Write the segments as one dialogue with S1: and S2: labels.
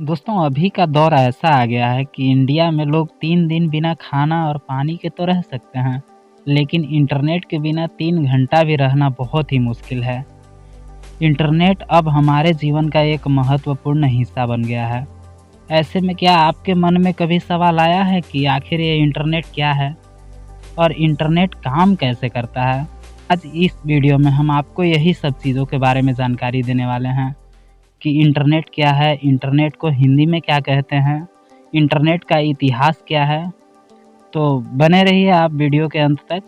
S1: दोस्तों अभी का दौर ऐसा आ गया है कि इंडिया में लोग 3 दिन बिना खाना और पानी के तो रह सकते हैं, लेकिन इंटरनेट के बिना 3 घंटा भी रहना बहुत ही मुश्किल है। इंटरनेट अब हमारे जीवन का एक महत्वपूर्ण हिस्सा बन गया है। ऐसे में क्या आपके मन में कभी सवाल आया है कि आखिर ये इंटरनेट क्या है और इंटरनेट काम कैसे करता है? आज इस वीडियो में हम आपको यही सब चीज़ों के बारे में जानकारी देने वाले हैं कि इंटरनेट क्या है, इंटरनेट को हिंदी में क्या कहते हैं, इंटरनेट का इतिहास क्या है। तो बने रहिए आप वीडियो के अंत तक।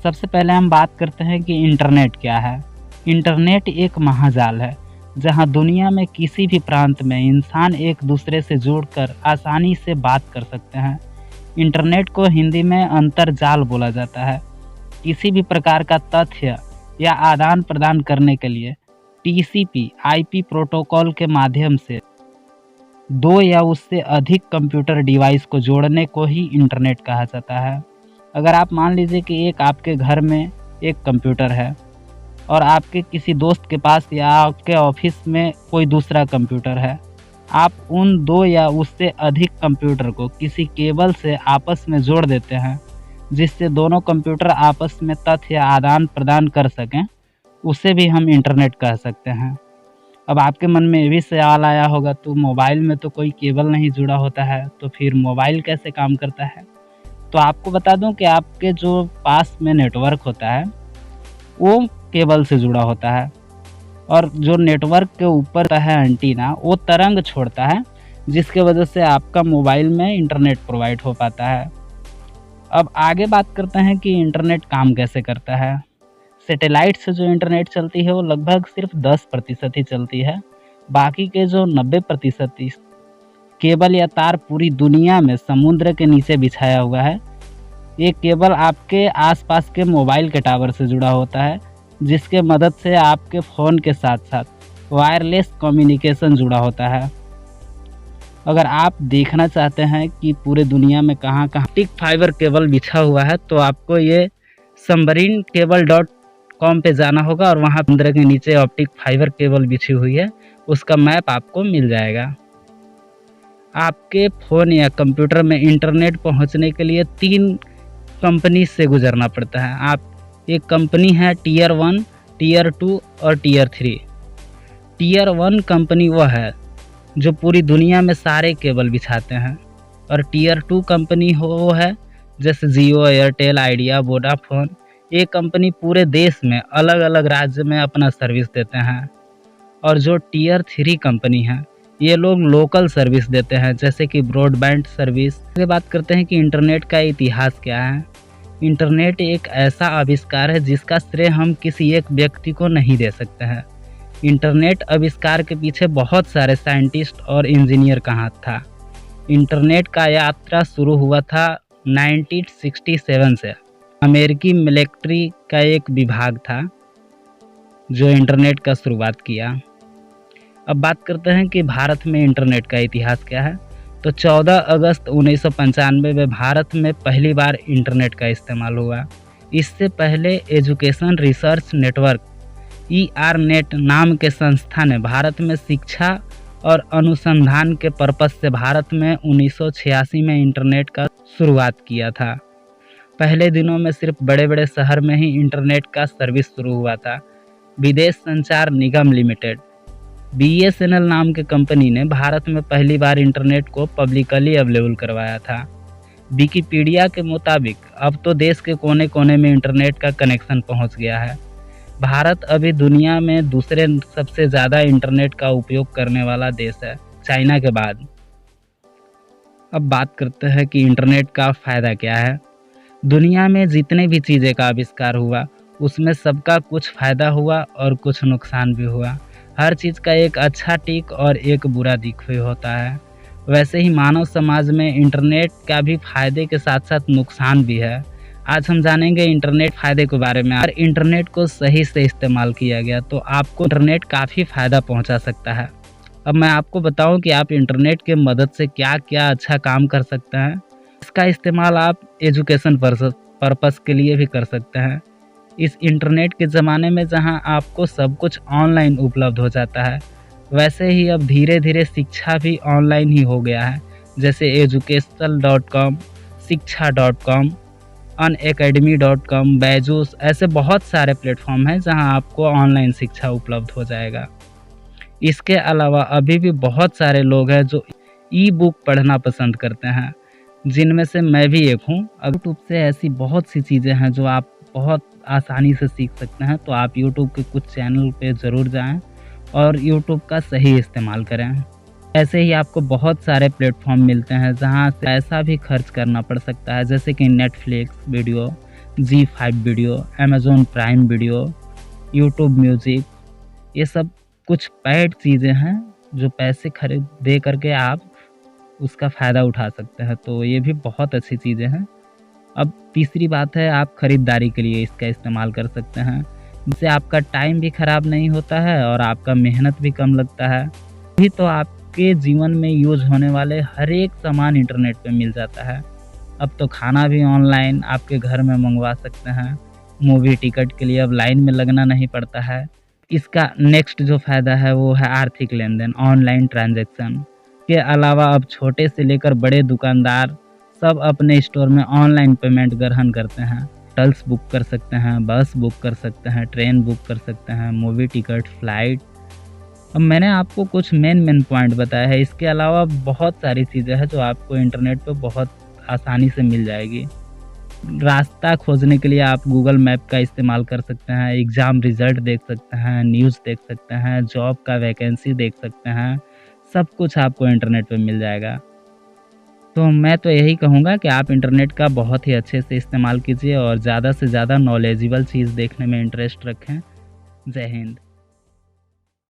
S1: सबसे पहले हम बात करते हैं कि इंटरनेट क्या है। इंटरनेट एक महाजाल है जहां दुनिया में किसी भी प्रांत में इंसान एक दूसरे से जुड़कर आसानी से बात कर सकते हैं। इंटरनेट को हिंदी में अंतरजाल बोला जाता है। किसी भी प्रकार का तथ्य या आदान प्रदान करने के लिए टीसीपी/आईपी प्रोटोकॉल के माध्यम से 2 या उससे अधिक कंप्यूटर डिवाइस को जोड़ने को ही इंटरनेट कहा जाता है। अगर आप मान लीजिए कि आपके घर में एक कंप्यूटर है और आपके किसी दोस्त के पास या आपके ऑफिस में कोई दूसरा कंप्यूटर है, आप उन 2 या उससे अधिक कंप्यूटर को किसी केबल से आपस में जोड़ देते हैं, जिससे दोनों कंप्यूटर आपस में तथ्य आदान प्रदान कर सकें, उसे भी हम इंटरनेट कह सकते हैं। अब आपके मन में ये भी सवाल आया होगा, तो मोबाइल में तो कोई केबल नहीं जुड़ा होता है, तो फिर मोबाइल कैसे काम करता है? तो आपको बता दूं कि आपके जो पास में नेटवर्क होता है वो केबल से जुड़ा होता है, और जो नेटवर्क के ऊपर है एंटीना, वो तरंग छोड़ता है, जिसके वजह से आपका मोबाइल में इंटरनेट प्रोवाइड हो पाता है। अब आगे बात करते हैं कि इंटरनेट काम कैसे करता है। सैटेलाइट से जो इंटरनेट चलती है वो लगभग सिर्फ 10% ही चलती है। बाकी के जो 90% केबल या तार पूरी दुनिया में समुद्र के नीचे बिछाया हुआ है। ये केबल आपके आसपास के मोबाइल के टावर से जुड़ा होता है, जिसके मदद से आपके फ़ोन के साथ साथ वायरलेस कम्युनिकेशन जुड़ा होता है। अगर आप देखना चाहते हैं कि पूरे दुनिया में कहाँ कहाँ ऑप्टिक फाइबर केबल बिछा हुआ है, तो आपको ये submarinecable.com पे जाना होगा और वहाँ समुद्र के नीचे ऑप्टिक फाइबर केबल बिछी हुई है, उसका मैप आपको मिल जाएगा। आपके फ़ोन या कंप्यूटर में इंटरनेट पहुँचने के लिए 3 कंपनी से गुजरना पड़ता है। एक कंपनी है टियर 1, टियर 2 और टियर 3। टियर 1 कंपनी वह है जो पूरी दुनिया में सारे केबल बिछाते हैं, और टियर 2 कंपनी वो है जैसे जियो, एयरटेल, आइडिया, वोडाफोन। ये कंपनी पूरे देश में अलग अलग राज्य में अपना सर्विस देते हैं। और जो टियर 3 कंपनी है, ये लोग लोकल सर्विस देते हैं, जैसे कि ब्रॉडबैंड सर्विस। आगे बात करते हैं कि इंटरनेट का इतिहास क्या है। इंटरनेट एक ऐसा आविष्कार है जिसका श्रेय हम किसी एक व्यक्ति को नहीं दे सकते हैं। इंटरनेट आविष्कार के पीछे बहुत सारे साइंटिस्ट और इंजीनियर का हाथ था। इंटरनेट का यात्रा शुरू हुआ था 1967 से। अमेरिकी मिलिट्री का एक विभाग था जो इंटरनेट का शुरुआत किया। अब बात करते हैं कि भारत में इंटरनेट का इतिहास क्या है। तो 14 अगस्त 1995 में भारत में पहली बार इंटरनेट का इस्तेमाल हुआ। इससे पहले एजुकेशन रिसर्च नेटवर्क ERNET नाम के संस्था ने भारत में शिक्षा और अनुसंधान के पर्पज से भारत में 1986 में इंटरनेट का शुरुआत किया था। पहले दिनों में सिर्फ बड़े बड़े शहर में ही इंटरनेट का सर्विस शुरू हुआ था। विदेश संचार निगम लिमिटेड BSNL नाम के कंपनी ने भारत में पहली बार इंटरनेट को पब्लिकली अवेलेबल करवाया था। विकिपीडिया के मुताबिक अब तो देश के कोने कोने में इंटरनेट का कनेक्शन पहुंच गया है। भारत अभी दुनिया में दूसरे सबसे ज़्यादा इंटरनेट का उपयोग करने वाला देश है, चाइना के बाद। अब बात करते हैं कि इंटरनेट का फ़ायदा क्या है। दुनिया में जितने भी चीज़ें का आविष्कार हुआ, उसमें सबका कुछ फ़ायदा हुआ और कुछ नुकसान भी हुआ। हर चीज़ का एक अच्छा दिक और एक बुरा दिक भी होता है। वैसे ही मानव समाज में इंटरनेट का भी फ़ायदे के साथ साथ नुकसान भी है। आज हम जानेंगे इंटरनेट फ़ायदे के बारे में। अगर इंटरनेट को सही से इस्तेमाल किया गया तो आपको इंटरनेट काफ़ी फ़ायदा पहुंचा सकता है। अब मैं आपको बताऊं कि आप इंटरनेट के मदद से क्या क्या अच्छा काम कर सकते हैं। इसका इस्तेमाल आप एजुकेशन पर्पस के लिए भी कर सकते हैं। इस इंटरनेट के ज़माने में जहां आपको सब कुछ ऑनलाइन उपलब्ध हो जाता है, वैसे ही अब धीरे-धीरे शिक्षा भी ऑनलाइन ही हो गया है। जैसे educational.com, शिक्षा.com, unacademy.com, बैजूस, ऐसे बहुत सारे प्लेटफ़ॉर्म हैं जहां आपको ऑनलाइन शिक्षा उपलब्ध हो जाएगा। इसके अलावा अभी भी बहुत सारे लोग हैं जो ई-बुक पढ़ना पसंद करते हैं, जिनमें से मैं भी एक हूँ। अब यूट्यूब से ऐसी बहुत सी चीज़ें हैं जो आप बहुत आसानी से सीख सकते हैं, तो आप यूट्यूब के कुछ चैनल पे ज़रूर जाएँ और यूट्यूब का सही इस्तेमाल करें। ऐसे ही आपको बहुत सारे प्लेटफ़ॉर्म मिलते हैं जहाँ से पैसा भी खर्च करना पड़ सकता है, जैसे कि Netflix video, Zee five video, Amazon Prime video, YouTube music. ये सब कुछ पेड चीज़ें हैं जो पैसे खरीद दे करके आप उसका फ़ायदा उठा सकते हैं, तो ये भी बहुत अच्छी चीज़ें हैं। अब तीसरी बात है, आप खरीदारी के लिए इसका इस्तेमाल कर सकते हैं, जिससे आपका टाइम भी ख़राब नहीं होता है और आपका मेहनत भी कम लगता है। भी तो आपके जीवन में यूज़ होने वाले हर एक सामान इंटरनेट पे मिल जाता है। अब तो खाना भी ऑनलाइन आपके घर में मंगवा सकते हैं। मूवी टिकट के लिए अब लाइन में लगना नहीं पड़ता है। इसका नेक्स्ट जो फ़ायदा है वो है आर्थिक लेन-देन, ऑनलाइन ट्रांज़ैक्शन। के अलावा अब छोटे से लेकर बड़े दुकानदार सब अपने स्टोर में ऑनलाइन पेमेंट ग्रहण करते हैं। होटल्स बुक कर सकते हैं, बस बुक कर सकते हैं, ट्रेन बुक कर सकते हैं, मूवी टिकट, फ्लाइट। अब मैंने आपको कुछ मेन पॉइंट बताया है, इसके अलावा बहुत सारी चीज़ें हैं जो आपको इंटरनेट पे बहुत आसानी से मिल जाएगी। रास्ता खोजने के लिए आप गूगल मैप का इस्तेमाल कर सकते हैं, एग्ज़ाम रिज़ल्ट देख सकते हैं, न्यूज़ देख सकते हैं, जॉब का वैकेंसी देख सकते हैं, सब कुछ आपको इंटरनेट पे मिल जाएगा। तो मैं तो यही कहूँगा कि आप इंटरनेट का बहुत ही अच्छे से इस्तेमाल कीजिए और ज़्यादा से ज़्यादा नॉलेजेबल चीज़ देखने में इंटरेस्ट रखें। जय हिंद।